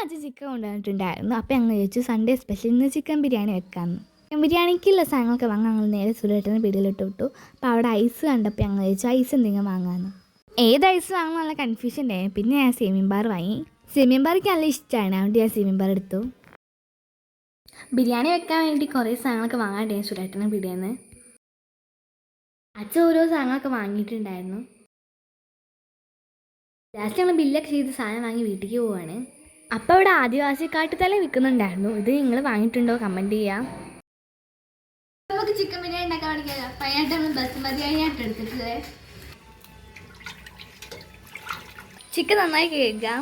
അച്ഛൻ ചിക്കൻ കൊണ്ടുവന്നിട്ടുണ്ടായിരുന്നു. അപ്പോൾ ഞങ്ങൾ ചോദിച്ചു സൺഡേ സ്പെഷ്യൽ ഇന്ന് ചിക്കൻ ബിരിയാണി വെക്കാമെന്ന്. ചിക്കൻ ബിരിയാണിക്കുള്ള സാധനങ്ങളൊക്കെ വാങ്ങാൻ ഞങ്ങൾ നേരെ സുരേട്ടന് പിടിയിലിട്ട് വിട്ടു. അപ്പോൾ അവിടെ ഐസ് കണ്ടപ്പോൾ ഞങ്ങൾ ചോദിച്ചു ഐസ് എന്തെങ്കിലും വാങ്ങാമെന്ന്. ഏത് ഐസ് വാങ്ങാൻ നല്ല കൺഫ്യൂഷൻ ഉണ്ടായി. പിന്നെ ഞാൻ സേമിയൻ ബാർ വാങ്ങി. സേമിയൻ ബാർക്ക് നല്ല ഇഷ്ടമാണ്, അതുകൊണ്ട് ഞാൻ സേമിയൻ ബാർ എടുത്തു. ബിരിയാണി വെക്കാൻ വേണ്ടി കുറേ സാധനങ്ങളൊക്കെ വാങ്ങാണ്ടായിരുന്നു സുരേട്ടന് പിടിയെന്ന്. അച്ഛൻ ഓരോ സാധനങ്ങളൊക്കെ വാങ്ങിയിട്ടുണ്ടായിരുന്നു. ലാസ്റ്റ് ഞങ്ങൾ ബില്ലൊക്കെ ചെയ്ത് സാധനം വാങ്ങി വീട്ടിലേക്ക് പോവാണ്. അപ്പോൾ ഇവിടെ ആദിവാസി കാട്ടുതല വിൽക്കുന്നുണ്ടായിരുന്നു. ഇത് നിങ്ങൾ വാങ്ങിയിട്ടുണ്ടോ കമൻറ്റ് ചെയ്യാം. നമുക്ക് ചിക്കൻ ബിരിയാണി ഉണ്ടാക്കാൻ പഠിക്കാം. അപ്പം അതിനായിട്ട് നമ്മൾ ബസുമതി അരിയായിട്ട് എടുത്തിട്ടുള്ളത്. ചിക്കൻ നന്നായി കഴുകാം.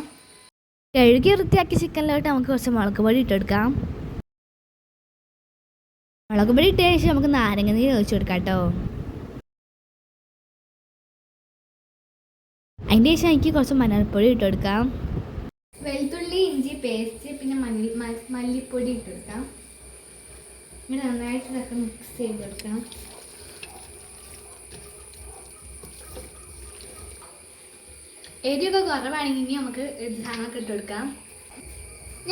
കഴുകി വൃത്തിയാക്കി ചിക്കനിലോട്ട് നമുക്ക് കുറച്ച് മുളക് പൊടി ഇട്ടെടുക്കാം. മുളക് പൊടി ഇട്ട ശേഷം നമുക്ക് നാരങ്ങ നീര് ഒഴിച്ചു കൊടുക്കാം കേട്ടോ. അതിൻ്റെ ശേഷം എനിക്ക് കുറച്ച് മഞ്ഞൾപ്പൊടി ഇട്ടെടുക്കാം. വെളുത്തുള്ളി ഇഞ്ചി പേസ്റ്റ് പിന്നെ മല്ലിപ്പൊടി ഇട്ടെടുക്കാം. ഇങ്ങനെ നന്നായിട്ട് ഇതൊക്കെ മിക്സ് ചെയ്തെടുക്കണം. എരിയൊക്കെ കുറവാണെങ്കിൽ ഇനി നമുക്ക് സാധനമൊക്കെ ഇട്ടെടുക്കാം.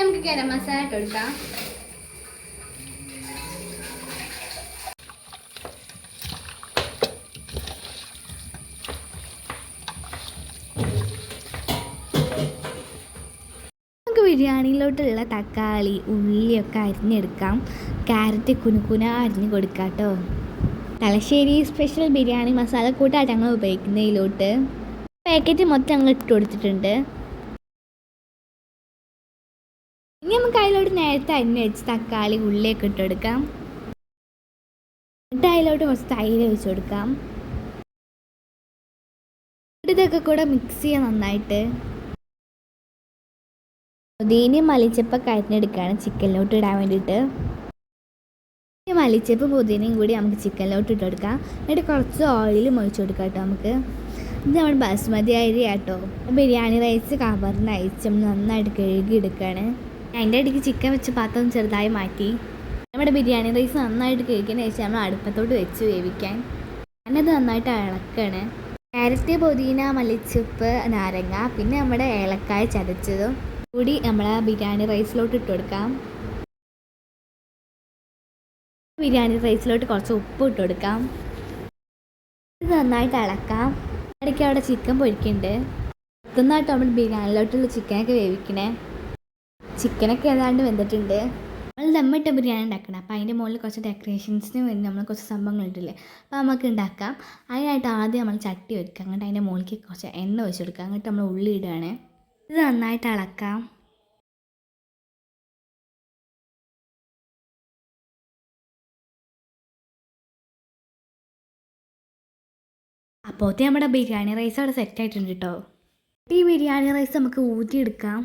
നമുക്ക് ഗരം മസാല ഇട്ടെടുക്കാം. ബിരിയാണിയിലോട്ടുള്ള തക്കാളി ഉള്ളിയൊക്കെ അരിഞ്ഞെടുക്കാം. ക്യാരറ്റ് കുനുകുന അരിഞ്ഞ് കൊടുക്കാം കേട്ടോ. തലശ്ശേരി സ്പെഷ്യൽ ബിരിയാണി മസാല കൂട്ടായിട്ട് ഞങ്ങൾ ഉപയോഗിക്കുന്നതിലോട്ട് പാക്കറ്റ് മൊത്തം ഞങ്ങൾ ഇട്ട് കൊടുത്തിട്ടുണ്ട്. ഇനി നമുക്ക് അതിലോട്ട് നേരത്തെ അരിഞ്ഞ് വെച്ച് തക്കാളി ഉള്ളിയൊക്കെ ഇട്ട് കൊടുക്കാം. എന്നിട്ട് അതിലോട്ട് കുറച്ച് തൈര് ഒഴിച്ച് കൊടുക്കാം. ഇതൊക്കെ കൂടെ മിക്സ് ചെയ്യാൻ നന്നായിട്ട്. പുതിനയും മല്ലിച്ചപ്പൊക്കെ അരിഞ്ഞെടുക്കുകയാണ് ചിക്കനിലോട്ട് ഇടാൻ വേണ്ടിയിട്ട്. മല്ലിച്ചപ്പും പുതിനയും കൂടി നമുക്ക് ചിക്കനിലോട്ട് ഇട്ടെടുക്കാം. എന്നിട്ട് കുറച്ച് ഓയിലും ഒഴിച്ചു കൊടുക്കാം കേട്ടോ. നമുക്ക് ഇത് നമ്മുടെ ബസുമതി അരി കേട്ടോ. ബിരിയാണി റൈസ് കവറിന് അയച്ച് നന്നായിട്ട് കഴുകി എടുക്കുകയാണ്. അതിൻ്റെ ഇടയ്ക്ക് ചിക്കൻ വെച്ച് പാത്രം ചെറുതായി മാറ്റി. നമ്മുടെ ബിരിയാണി റൈസ് നന്നായിട്ട് കഴുകിയതിന് ശേഷം നമ്മൾ അടുപ്പത്തോട്ട് വെച്ച് വേവിക്കാൻ. ഞാനത് നന്നായിട്ട് ഇളക്കുകയാണ്. ക്യാരറ്റ് പുതിന മല്ലിച്ചപ്പ് നാരങ്ങ പിന്നെ നമ്മുടെ ഏലക്കായ ചതച്ചതും കൂടി നമ്മൾ ബിരിയാണി റൈസിലോട്ട് ഇട്ട് കൊടുക്കാം. ബിരിയാണി റൈസിലോട്ട് കുറച്ച് ഉപ്പ് ഇട്ട് കൊടുക്കാം. ഇത് നന്നായിട്ട് ഇളക്കാം. ഇടയ്ക്ക് അവിടെ ചിക്കൻ പൊരിക്കുന്നുണ്ട്. നന്നായിട്ട് നമ്മൾ ബിരിയാണിയിലോട്ടുള്ള ചിക്കനൊക്കെ വേവിക്കണേ. ചിക്കനൊക്കെ ഏതാണ്ട് വെന്തിട്ടുണ്ട്. നമ്മൾ ദമ്മിട്ട ബിരിയാണി ഉണ്ടാക്കണം. അപ്പോൾ അതിൻ്റെ മുകളിൽ കുറച്ച് ഡെക്കറേഷൻസിന് വേണ്ടി നമ്മൾ കുറച്ച് സംഭവങ്ങളിട്ടില്ലേ, അപ്പോൾ നമുക്ക് ഉണ്ടാക്കാം. അതിനായിട്ട് ആദ്യം നമ്മൾ ചട്ടി വെക്കുക. അങ്ങോട്ട് അതിൻ്റെ മുകളിലേക്ക് കുറച്ച് എണ്ണ ഒഴിച്ച് കൊടുക്കുക. അങ്ങോട്ട് നമ്മൾ ഉള്ളി ഇടുകയാണ്. ഇത് നന്നായിട്ട് ഇളക്കാം. അപ്പോഴത്തെ നമ്മുടെ ബിരിയാണി റൈസ് അവിടെ സെറ്റ് ആയിട്ടുണ്ട് കേട്ടോ. ഈ ബിരിയാണി റൈസ് നമുക്ക് ഊറ്റിയെടുക്കാം.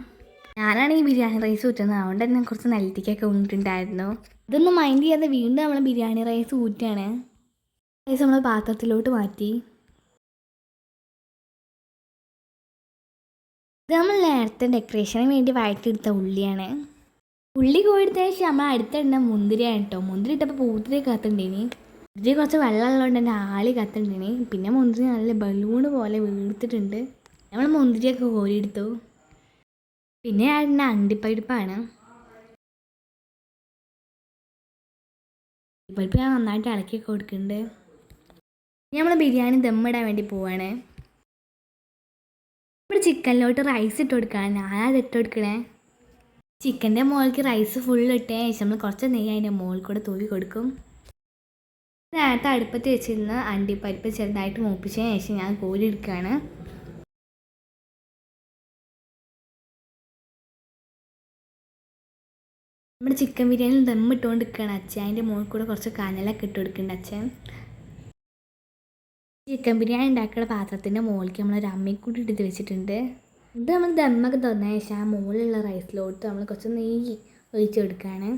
ഞാനാണ് ഈ ബിരിയാണി റൈസ് ഊറ്റുന്നത്, അതുകൊണ്ട് തന്നെ കുറച്ച് നെല്ലിക്കൊക്കെ ഊന്നിട്ടുണ്ടായിരുന്നു. ഇതൊന്നും മൈൻഡ് ചെയ്യാതെ വീണ്ടും നമ്മൾ ബിരിയാണി റൈസ് ഊറ്റുകയാണ്. റൈസ് നമ്മൾ പാത്രത്തിലോട്ട് മാറ്റി. ഇത് നമ്മൾ നേരത്തെ ഡെക്കറേഷന് വേണ്ടി വഴറ്റിയെടുത്ത ഉള്ളിയാണ്. ഉള്ളി കോഴിയെടുത്ത ശേഷം നമ്മൾ അടുത്തിടുന്ന മുന്തിരിയാണ് കേട്ടോ. മുന്തിരി ഇട്ടപ്പോൾ പൂത്തിരി കത്തുണ്ടേനി. മുന്തിരി കുറച്ച് വെള്ളമുള്ളതുകൊണ്ട് തന്നെ ആളി കത്തുണ്ടേനി. പിന്നെ മുന്തിരി നല്ല ബലൂണ് പോലെ വീർത്തിട്ടുണ്ട്. നമ്മൾ മുന്തിരിയൊക്കെ കോരിയെടുത്തു. പിന്നെ അതിൻ്റെ അണ്ടിപ്പരിപ്പാണ്. പരിപ്പ് ഞാൻ നന്നായിട്ട് ഇളക്കിയൊക്കെ കൊടുക്കുന്നുണ്ട്. നമ്മൾ ബിരിയാണി ദമ്മിടാൻ വേണ്ടി പോവാണ്. നമ്മുടെ ചിക്കനിലോട്ട് റൈസ് ഇട്ട് കൊടുക്കുകയാണ്. ഞാനത് ഇട്ട് കൊടുക്കണേ. ചിക്കൻ്റെ മുകളിലേക്ക് റൈസ് ഫുൾ ഇട്ടതിന് ശേഷം നമ്മൾ കുറച്ച് നെയ്യ് അതിൻ്റെ മുകളിൽ കൂടെ തൂവി കൊടുക്കും. നേരത്തെ അടുപ്പത്ത് വെച്ചിരുന്ന അണ്ടിപ്പരിപ്പ് ചെറുതായിട്ട് മൂപ്പിച്ചതിന് ശേഷം ഞാൻ കോരി എടുക്കുകയാണ്. നമ്മുടെ ചിക്കൻ ബിരിയാണി ദമ്മിട്ടുകൊണ്ട് നിൽക്കുകയാണ് അച്ഛൻ. അതിൻ്റെ മുകളിൽ കൂടെ കുറച്ച് കനലൊക്കെ ഇട്ട് കൊടുക്കുന്നുണ്ട് അച്ഛൻ. ചിക്കൻ ബിരിയാണി ഉണ്ടാക്കുന്ന പാത്രത്തിൻ്റെ മുകളിലേക്ക് നമ്മളൊരു അമ്മിക്കൂടി എടുത്ത് വെച്ചിട്ടുണ്ട്. ഇത് നമ്മൾ ദമ്മൊക്കെ തുറന്ന ശേഷം ആ മുകളിലുള്ള റൈസിലോട്ട് നമ്മൾ കുറച്ച് നെയ്യ് ഒഴിച്ച് കൊടുക്കുകയാണ്.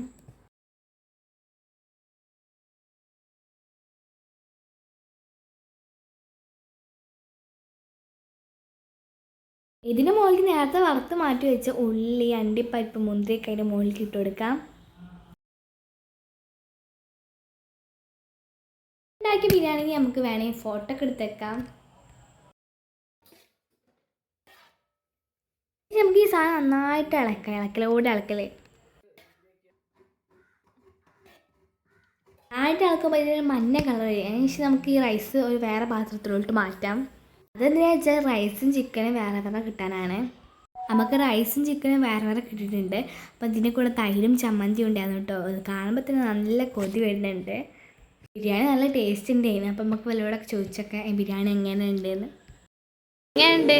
ഇതിന് മുകളിൽ നേരത്തെ വറുത്ത് മാറ്റി വെച്ച ഉള്ളി അണ്ടിപ്പരിപ്പ് മുന്തിരിയൊക്കെ അതിൻ്റെ മുകളിലേക്ക് ഇട്ട് കൊടുക്കാം. ഉണ്ടാക്കിയ ബിരിയാണി നമുക്ക് വേണമെങ്കിൽ ഫോട്ടോ ഒക്കെ എടുത്തേക്കാം. നമുക്ക് ഈ സാധനം നന്നായിട്ട് ഇളക്കലോടെ ഇളക്കലേ. ആയിട്ട് ഇളക്കുമ്പോൾ ഇതിന് മഞ്ഞ കളർ വരും. അതിനുശേഷം നമുക്ക് ഈ റൈസ് ഒരു വേറെ പാത്രത്തിലോട്ട് മാറ്റാം. അതെന്തിനാ വെച്ചാൽ റൈസും ചിക്കനും വേറെ വേറെ കിട്ടാനാണ്. നമുക്ക് റൈസും ചിക്കനും വേറെ വേറെ കിട്ടിയിട്ടുണ്ട്. അപ്പോൾ ഇതിൻ്റെ കൂടെ തൈരും ചമ്മന്തിയും ഉണ്ടായിരുന്നു കേട്ടോ. അത് കാണുമ്പോൾ തന്നെ നല്ല കൊതി വരുന്നുണ്ട്. ബിരിയാണി നല്ല ടേസ്റ്റ് ഉണ്ടായിരുന്നു. അപ്പോൾ നമുക്ക് വല്ലവരോടൊക്കെ ചോദിച്ചൊക്കെ ബിരിയാണി എങ്ങനെ ഉണ്ടെന്ന്. എങ്ങനെയുണ്ട്?